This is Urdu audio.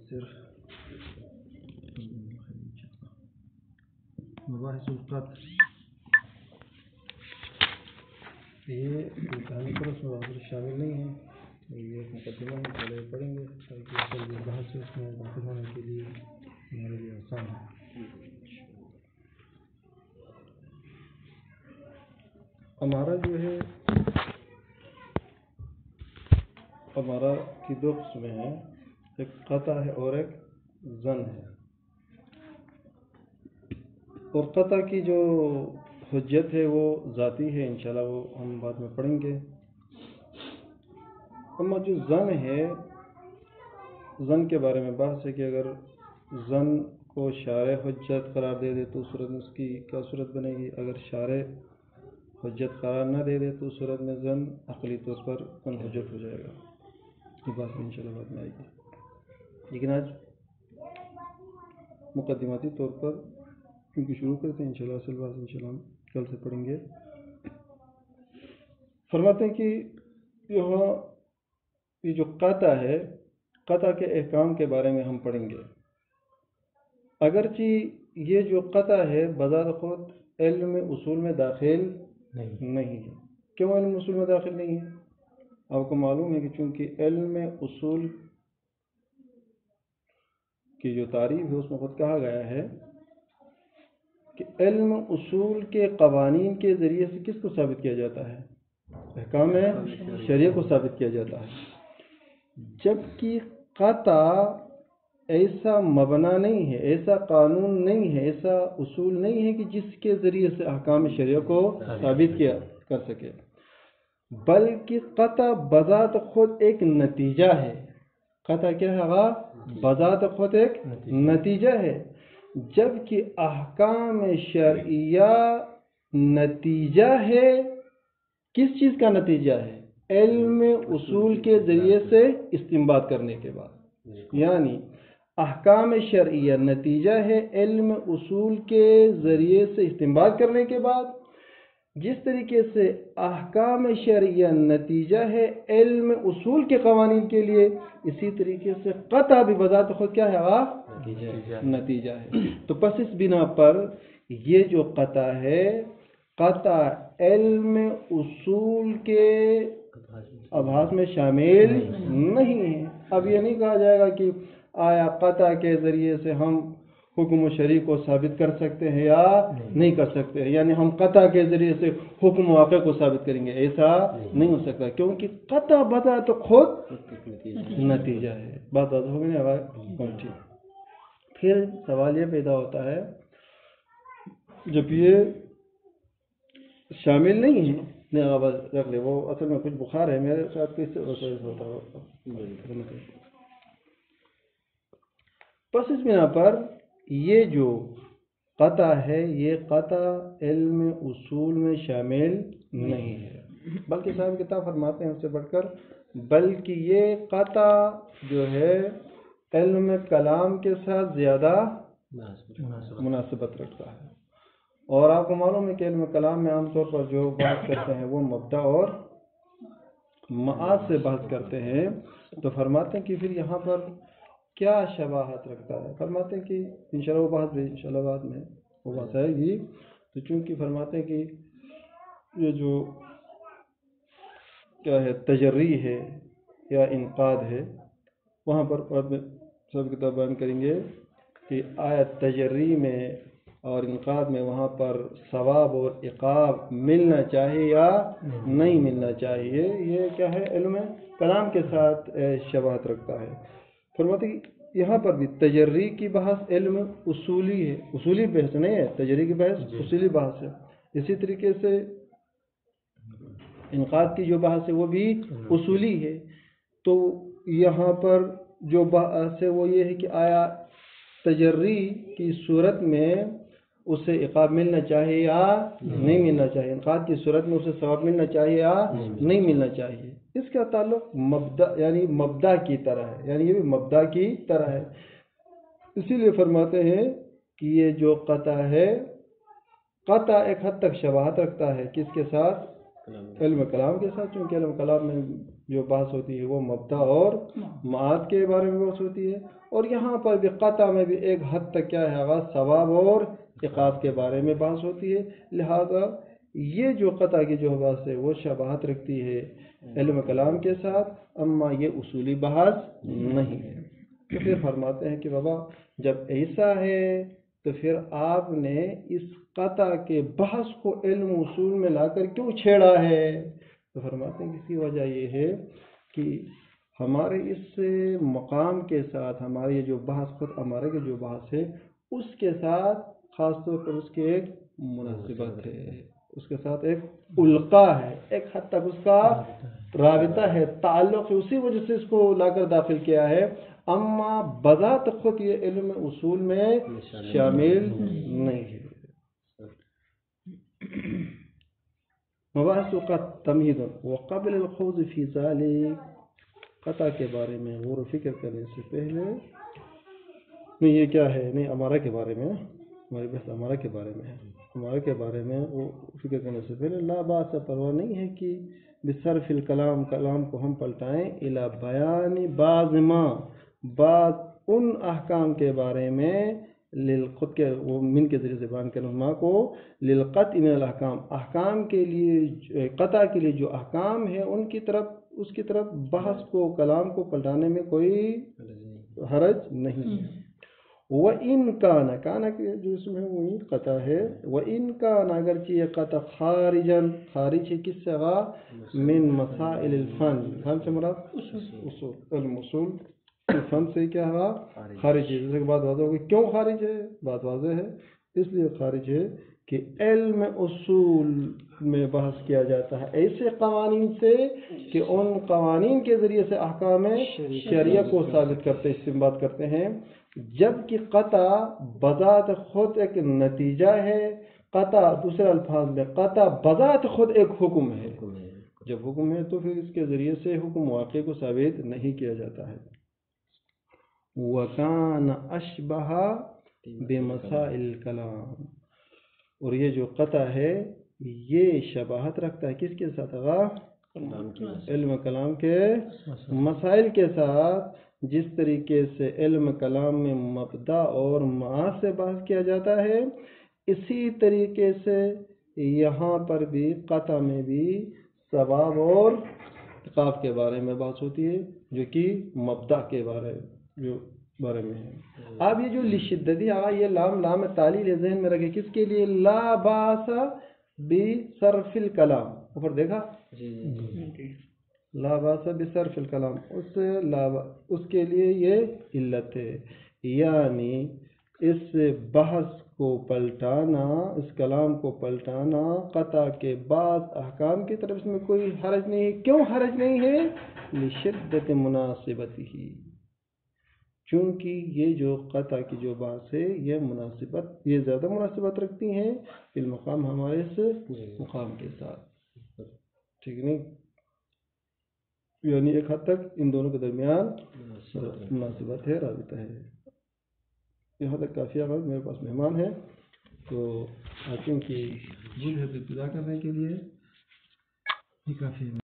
صرف مباحث القطع یہ امتحانی پر اس میں شامل نہیں ہے، یہ ایک مقدمہ ہے، پہلے پڑھیں گے تاکہ اصل جو بحث ہے اس میں داخل ہونے کے لیے ہمارے لیے آسان ہے۔ ہمارا جو ہے ہمارا کی دو قسمیں ہیں، ایک قطع ہے اور ایک ظن ہے۔ اور قطع کی جو حجت ہے وہ ذاتی ہے، انشاءاللہ وہ ہم بعد میں پڑھیں گے۔ اما جو ظن ہے، ظن کے بارے میں بحث ہے کہ اگر ظن کو شارع حجت قرار دے دے تو صورت میں اس کی کیا صورت بنے گی، اگر شارع حجت قرار نہ دے دے تو صورت میں ظن عقلی طور پر کن حجت ہو جائے گا۔ یہ بات انشاءاللہ بعد میں آئے گی، لیکن آج مقدماتی طور پر کیونکہ شروع کرتے ہیں، انشاءاللہ اصل بات انشاءاللہ ہم کل سے پڑھیں گے۔ فرماتے ہیں کہ یہاں یہ جو قطع ہے، قطع کے احکام کے بارے میں ہم پڑھیں گے۔ اگرچہ یہ جو قطع ہے بذات خود علم اصول میں داخل نہیں ہے۔ کیوں علم اصول میں داخل نہیں ہے؟ آپ کو معلوم ہے کہ چونکہ علم اصول کی جو تعریف ہے اس میں خود کہا گیا ہے کہ علم اصول کے قوانین کے ذریعے سے کس کو ثابت کیا جاتا ہے؟ احکام شریعہ کو ثابت کیا جاتا ہے، جبکہ قطع ایسا مبنا نہیں ہے، ایسا قانون نہیں ہے، ایسا اصول نہیں ہے کہ جس کے ذریعے سے احکام شریعہ کو ثابت کیا کر سکے، بلکہ قطع بذات خود ایک نتیجہ ہے۔ قطع کیا ہے؟ بذات خود ایک نتیجہ ہے، جبکہ احکام شرعیہ نتیجہ ہے۔ کس چیز کا نتیجہ ہے؟ علم اصول کے ذریعے سے استنباط کرنے کے بعد، یعنی احکام شرعیہ نتیجہ ہے علم اصول کے ذریعے سے استنباط کرنے کے بعد، جس طریقے سے احکام شرعیہ نتیجہ ہے علم اصول کے قوانین کے لیے، اسی طریقے سے قطع بھی بذات خود کیا ہے؟ نتیجہ ہے۔ تو پس اس بنا پر یہ جو قطع ہے، قطع علم اصول کے ابحاث میں شامل نہیں ہے۔ اب یہ نہیں کہا جائے گا کہ آیا قطع کے ذریعے سے ہم حکم و شرع کو ثابت کر سکتے ہیں یا نہیں کر سکتے ہیں، یعنی ہم قطع کے ذریعے سے حکم واقع کو ثابت کریں گے، ایسا نہیں ہو سکتا، کیونکہ قطع بذات خود نتیجہ ہے۔ بات ہو گئی نا؟ پھر سوال یہ پیدا ہوتا ہے جب یہ شامل نہیں ہے، رکھ لے، وہ اصل میں کچھ بخار ہے میرے ساتھ، کس سے ہوتا ہے۔ پس اس بنا پر یہ جو قطع ہے، یہ قطع علم اصول میں شامل نہیں ہے، بلکہ صاحب کتاب فرماتے ہیں اس سے بڑھ کر، بلکہ یہ قطع جو ہے علم کلام کے ساتھ زیادہ مناسبت رکھتا ہے۔ اور آپ کو معلوم ہے کہ علم کلام میں عام طور پر جو بات کرتے ہیں وہ مبدا اور معاد سے بحث کرتے ہیں، تو فرماتے ہیں کہ پھر یہاں پر کیا شباہت رکھتا ہے؟ فرماتے ہیں کہ انشاءاللہ وہ بات بھی انشاءاللہ بعد میں وہ بات آئے گی، تو چونکہ فرماتے ہیں کہ یہ جو کیا ہے تجری ہے یا انقاد ہے، وہاں پر بعد میں سب کتاب بیان کریں گے کہ آیت تجری میں اور انقاد میں وہاں پر ثواب اور عقاب ملنا چاہیے یا نہیں ملنا چاہیے، یہ کیا ہے علم کلام کے ساتھ شباہت رکھتا ہے۔ فرماتے ہیں یہاں پر بھی تجری کی بحث علم اصولی ہے، اصولی بحث نہیں ہے، تجری کی بحث اصولی بحث ہے۔ اسی طریقے سے انقاد کی جو بحث ہے وہ بھی اصولی ہے۔ تو یہاں پر جو بحث ہے وہ یہ ہے کہ آیا تجری کی صورت میں اسے عقاب ملنا چاہیے یا نہیں ملنا چاہیے، انقاد کی صورت میں اسے ثواب ملنا چاہیے یا نہیں ملنا چاہیے۔ اس کا تعلق مبدا یعنی مبدا کی طرح ہے، یعنی یہ بھی مبدا کی طرح ہے۔ اسی لیے فرماتے ہیں کہ یہ جو قطع ہے، قطع ایک حد تک شباہت رکھتا ہے کس کے ساتھ؟ علم کلام کے ساتھ، چونکہ علم کلام میں جو بحث ہوتی ہے وہ مبدا اور معاد کے بارے میں بحث ہوتی ہے، اور یہاں پر بھی قطع میں بھی ایک حد تک کیا ہے ثواب اور عقاب کے بارے میں بحث ہوتی ہے۔ لہذا یہ جو قطع کی جو بحث ہے وہ شباہت رکھتی ہے علم کلام کے ساتھ، اما یہ اصولی بحث نہیں ہے۔ تو پھر فرماتے ہیں کہ بابا جب ایسا ہے تو پھر آپ نے اس قطع کے بحث کو علم اصول میں لا کر کیوں چھیڑا ہے؟ تو فرماتے ہیں کہ اس کی وجہ یہ ہے کہ ہمارے اس مقام کے ساتھ ہمارے یہ جو بحث خود ہمارے کے جو بحث ہے اس کے ساتھ خاص طور پر اس کی ایک مناسبت ہے، اس کے ساتھ ایک القاء ہے، ایک حد تک اس کا رابطہ ہے، تعلق ہے، اسی وجہ سے اس کو لا کر داخل کیا ہے، اما بذات خود یہ علم اصول میں شامل نہیں ہے۔ مباحث کا تمہید وقبل الخوض فی ذلک، قطع کے بارے میں غور و فکر کرنے سے پہلے نہیں، یہ کیا ہے نہیں امارہ کے بارے میں، ہماری بحث امارہ کے بارے میں ہے، امارہ کے بارے میں وہ فکر کرنے سے پہلے لا باس پرواہ نہیں ہے کہ بصرف الکلام، کلام کو ہم پلٹائیں الی بیان بعض ان احکام کے بارے میں خود کے وہ من کے ذریعے سے بیان کرنا ما کو للقطع من الاحکام، احکام کے لیے قطع کے لیے جو احکام ہے ان کی طرف اس کی طرف بحث کو کلام کو پلٹانے میں کوئی حرج نہیں ہے۔ وَإِن كَانَ کانا جو اس میں وہی قطع ہے، وَإِن كَانَ اگرچہ یہ قطع خارج ہے کس سے من مسائل الفن، فن سے مراد اصول، علم اصول فن سے کیا ہوا خارج ہے، جیسے کہ بات واضح ہوگی کیوں خارج ہے، بات واضح ہے اس لیے خارج ہے کہ علم اصول میں بحث کیا جاتا ہے ایسے قوانین سے کہ ان قوانین کے ذریعے سے احکام شریعہ کو ثابت کرتے استنباط کرتے ہیں، جبکہ قطع بذات خود ایک نتیجہ ہے، قطع دوسرے الفاظ میں قطع بذات خود ایک حکم ہے، جب حکم ہے تو پھر اس کے ذریعے سے حکم واقع کو ثابت نہیں کیا جاتا ہے۔ وَكَانَ أَشْبَهَ بِمَسَائِلِ الْكَلَامِ، اور یہ جو قطع ہے یہ شباہت رکھتا ہے کس کے ساتھ علم کلام کے مسائل کے ساتھ، جس طریقے سے علم کلام میں مبدا اور معاد سے بحث کیا جاتا ہے، اسی طریقے سے یہاں پر بھی قطع میں بھی ثواب اور عقاب کے بارے میں بحث ہوتی ہے جو کہ مبدا کے بارے میں ہے۔ اب یہ جو لشدتی یہ لام تعلیل ذہن میں رکھے کس کے لیے، لا باس بصرف الکلام، اوپر دیکھا لا باس بصرف الکلام، اس کے لیے یہ علت ہے، یعنی اس بحث کو پلٹانا، اس کلام کو پلٹانا قطع کے بعض احکام کی طرف اس میں کوئی حرج نہیں ہے۔ کیوں حرج نہیں ہے؟ لشدت مناسبتہ، چونکہ یہ جو قطع کی جو بات ہے یہ زیادہ مناسبت رکھتی ہیں فی المقام ہمارے اس مقام کے ساتھ، ٹھیک نہیں، یعنی ایک حد تک ان دونوں کے درمیان مناسبت ہے، رابطہ ہے۔ یہاں تک کافی ہے، میرے پاس مہمان ہے تو چونکہ ابتدا کرنے کے لیے یہ کافی ہے۔